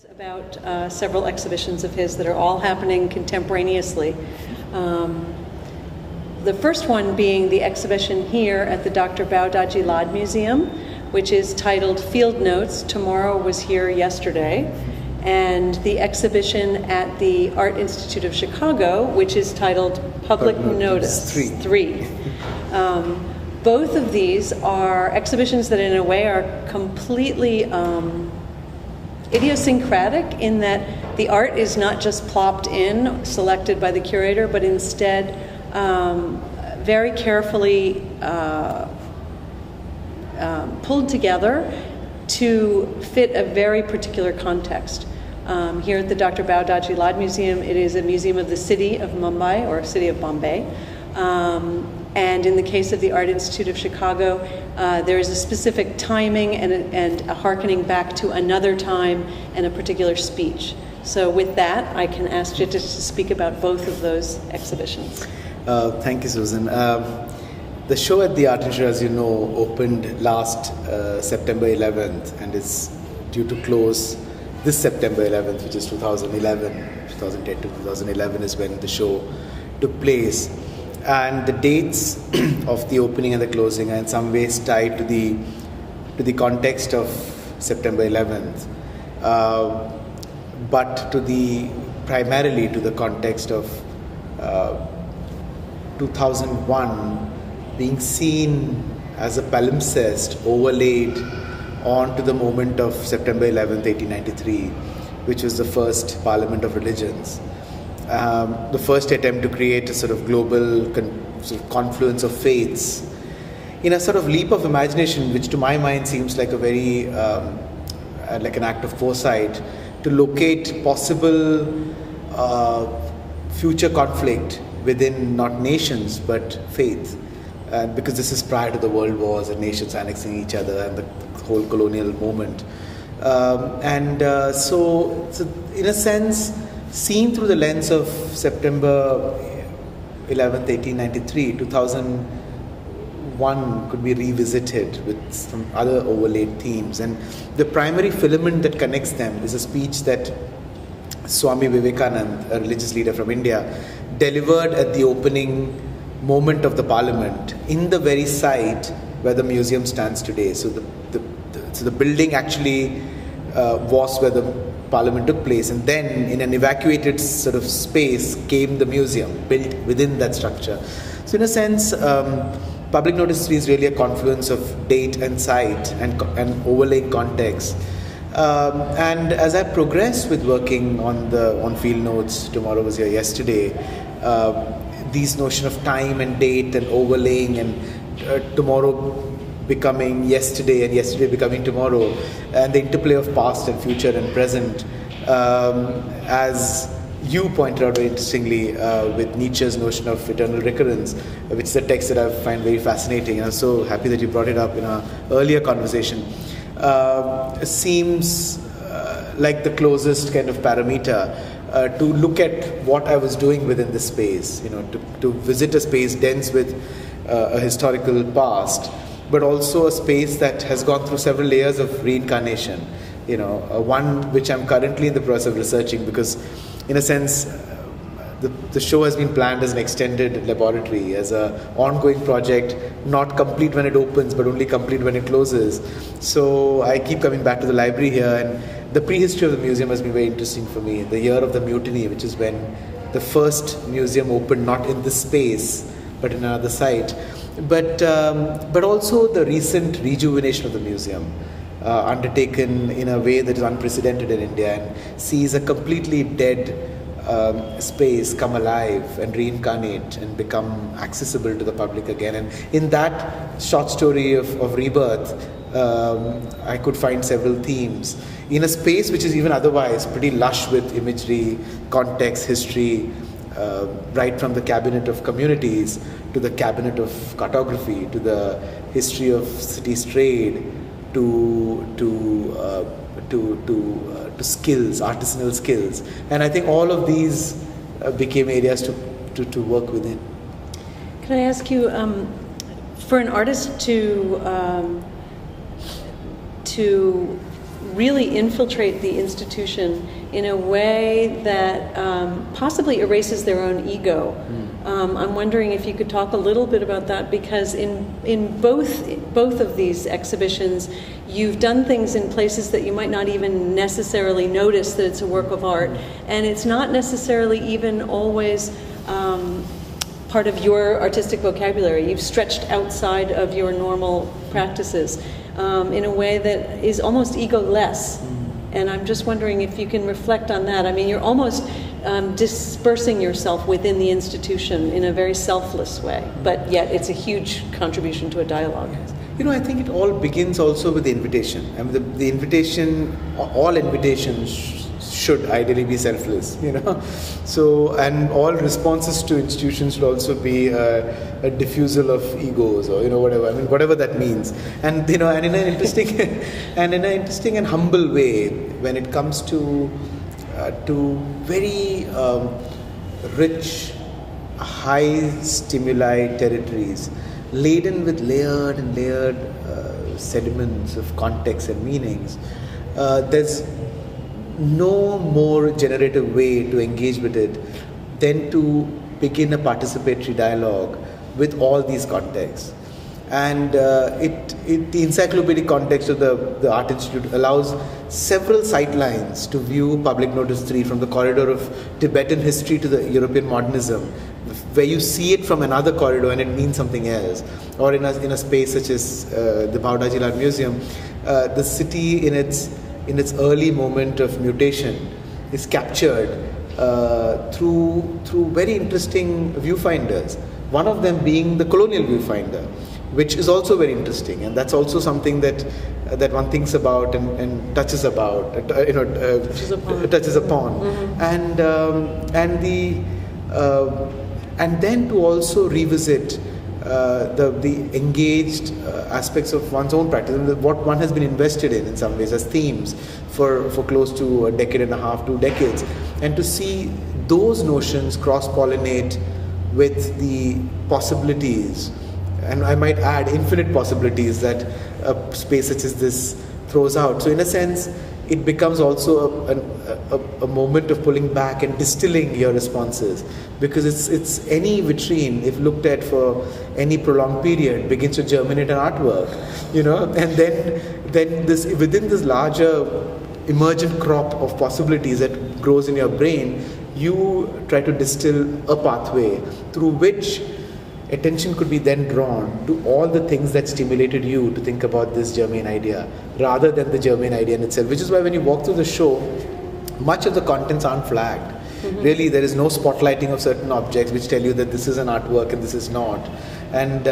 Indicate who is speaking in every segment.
Speaker 1: About several exhibitions of his that are all happening contemporaneously. The first one being the exhibition here at the Dr. Bhau Daji Lad Museum, which is titled Fieldnotes, Tomorrow Was Here Yesterday, and the exhibition at the Art Institute of Chicago, which is titled Public Notice 3. Both of these are exhibitions that in a way are completely idiosyncratic in that the art is not just plopped in, selected by the curator, but instead very carefully pulled together to fit a very particular context. Here at the Dr. Bhau Daji Lad Museum, it is a museum of the city of Mumbai, or city of Bombay. And in the case of the Art Institute of Chicago, there is a specific timing and a hearkening back to another time and a particular speech. So with that, I can ask Jitish to speak about both of those exhibitions.
Speaker 2: Thank you, Susan. The show at the Art Institute, as you know, opened last September 11th and is due to close this September 11th, which is 2010 to 2011 is when the show took place. And the dates of the opening and the closing are in some ways tied to the context of September 11th, but primarily to the context of 2001 being seen as a palimpsest overlaid onto the moment of September 11th, 1893, which was the first Parliament of Religions. The first attempt to create a sort of global sort of confluence of faiths in a sort of leap of imagination, which to my mind seems like a very like an act of foresight to locate possible future conflict within not nations but faith, because this is prior to the world wars and nations annexing each other and the whole colonial moment, so in a sense, seen through the lens of September 11th, 1893, 2001 could be revisited with some other overlaid themes. And the primary filament that connects them is a speech that Swami Vivekananda, a religious leader from India, delivered at the opening moment of the Parliament in the very site where the museum stands today. So the building actually was where the Parliament took place, and then in an evacuated sort of space came the museum built within that structure. So in a sense, Public Notice 3 is really a confluence of date and site and overlaying context. And as I progressed with working on Fieldnotes, Tomorrow Was Here Yesterday, these notion of time and date and overlaying and tomorrow becoming yesterday and yesterday becoming tomorrow, and the interplay of past and future and present, as you pointed out very interestingly with Nietzsche's notion of eternal recurrence, which is a text that I find very fascinating, and I'm so happy that you brought it up in our earlier conversation. Seems like the closest kind of parameter to look at what I was doing within this space, to visit a space dense with a historical past, but also a space that has gone through several layers of reincarnation, one which I'm currently in the process of researching, because in a sense the show has been planned as an extended laboratory, as an ongoing project, not complete when it opens but only complete when it closes. So I keep coming back to the library here, and the prehistory of the museum has been very interesting for me. The year of the mutiny, which is when the first museum opened, not in this space but in another site, but also the recent rejuvenation of the museum, undertaken in a way that is unprecedented in India and sees a completely dead space come alive and reincarnate and become accessible to the public again. And in that short story of rebirth, I could find several themes in a space which is even otherwise pretty lush with imagery, context, history, right from the cabinet of communities to the cabinet of cartography, to the history of cities trade, to skills, artisanal skills. And I think all of these became areas to work within.
Speaker 1: Can I ask you, for an artist to really infiltrate the institution in a way that possibly erases their own ego. I'm wondering if you could talk a little bit about that, because in both of these exhibitions, you've done things in places that you might not even necessarily notice that it's a work of art, and it's not necessarily even always part of your artistic vocabulary. You've stretched outside of your normal practices in a way that is almost ego-less. And I'm just wondering if you can reflect on that. I mean, you're almost dispersing yourself within the institution in a very selfless way, but yet it's a huge contribution to a dialogue.
Speaker 2: I think it all begins also with the invitation. I mean, the invitation, all invitations should ideally be selfless, So, and all responses to institutions should also be a diffusal of egos, or whatever. I mean, whatever that means. And and in an interesting and humble way, when it comes to very rich, high stimuli territories, laden with layered sediments of context and meanings, there's no more generative way to engage with it than to begin a participatory dialogue with all these contexts. And the encyclopedic context of the Art Institute allows several sightlines to view Public Notice 3 from the corridor of Tibetan history to the European modernism, where you see it from another corridor and it means something else. Or in a space such as the Bhau Daji Art Museum, the city in its early moment of mutation is captured through very interesting viewfinders. One of them being the colonial viewfinder, which is also very interesting, and that's also something that one thinks about and touches about, touches upon, and then to also revisit the engaged aspects of one's own practice, and what one has been invested in some ways as themes for close to a decade and a half, 2 decades, and to see those notions cross-pollinate with the possibilities, and I might add infinite possibilities that a space such as this throws out. So in a sense, it becomes also a moment of pulling back and distilling your responses, because it's any vitrine, if looked at for any prolonged period, begins to germinate an artwork, and then this within this larger emergent crop of possibilities that grows in your brain, you try to distill a pathway through which attention could be then drawn to all the things that stimulated you to think about this germane idea, rather than the germane idea in itself. Which is why when you walk through the show, much of the contents aren't flagged. Really, there is no spotlighting of certain objects which tell you that this is an artwork and this is not. And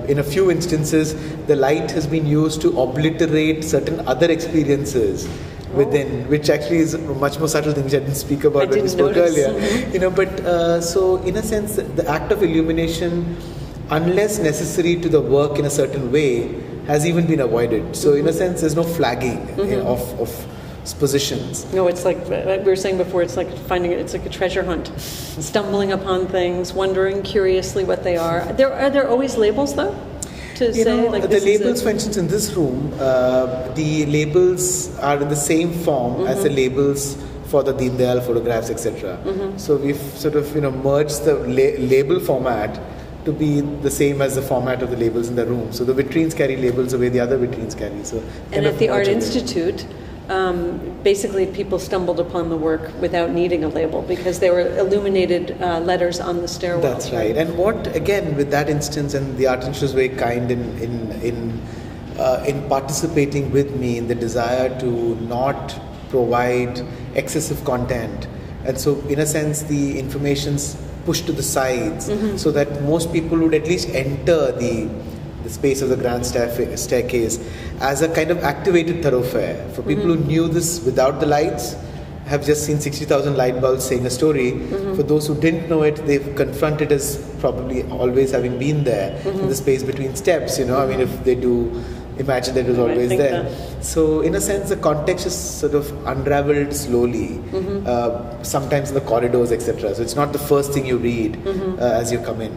Speaker 2: in a few instances, the light has been used to obliterate certain other experiences within, which actually is a much more subtle thing which I didn't speak about when we spoke earlier. But so in a sense, the act of illumination, unless necessary to the work in a certain way, has even been avoided. So in a sense, there's no flagging of positions.
Speaker 1: No, it's like we were saying before, it's like it's like a treasure hunt, stumbling upon things, wondering curiously what they are. Are there always labels though? To say, like,
Speaker 2: the labels, for instance, in this room, the labels are in the same form as the labels for the Deen Dayal photographs, etc. So we've sort of merged the label format to be the same as the format of the labels in the room. So the vitrines carry labels the way the other vitrines carry. So
Speaker 1: and at the Art Institute, basically people stumbled upon the work without needing a label because there were illuminated letters on the stairwell.
Speaker 2: That's right. And what, again, with that instance, and the Art Institute was very kind in participating with me in the desire to not provide excessive content. And so, in a sense, the information's pushed to the sides so that most people would at least enter the space of the grand staircase as a kind of activated thoroughfare. For people who knew this without the lights, have just seen 60,000 light bulbs saying a story. For those who didn't know it, they've confronted as probably always having been there in the space between steps. I mean, if they do imagine that it was always there.
Speaker 1: That.
Speaker 2: So in a sense, the context is sort of unraveled slowly, sometimes in the corridors, etc. So it's not the first thing you read as you come in,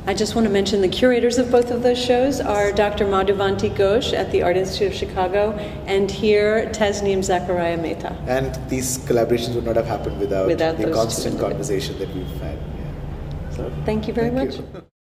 Speaker 1: I just want to mention the curators of both of those shows are Dr. Madhuvanti Ghosh at the Art Institute of Chicago, and here Tasneem Zachariah Mehta.
Speaker 2: And these collaborations would not have happened without the constant conversation that we've had. Yeah.
Speaker 1: So thank you very much.
Speaker 2: You.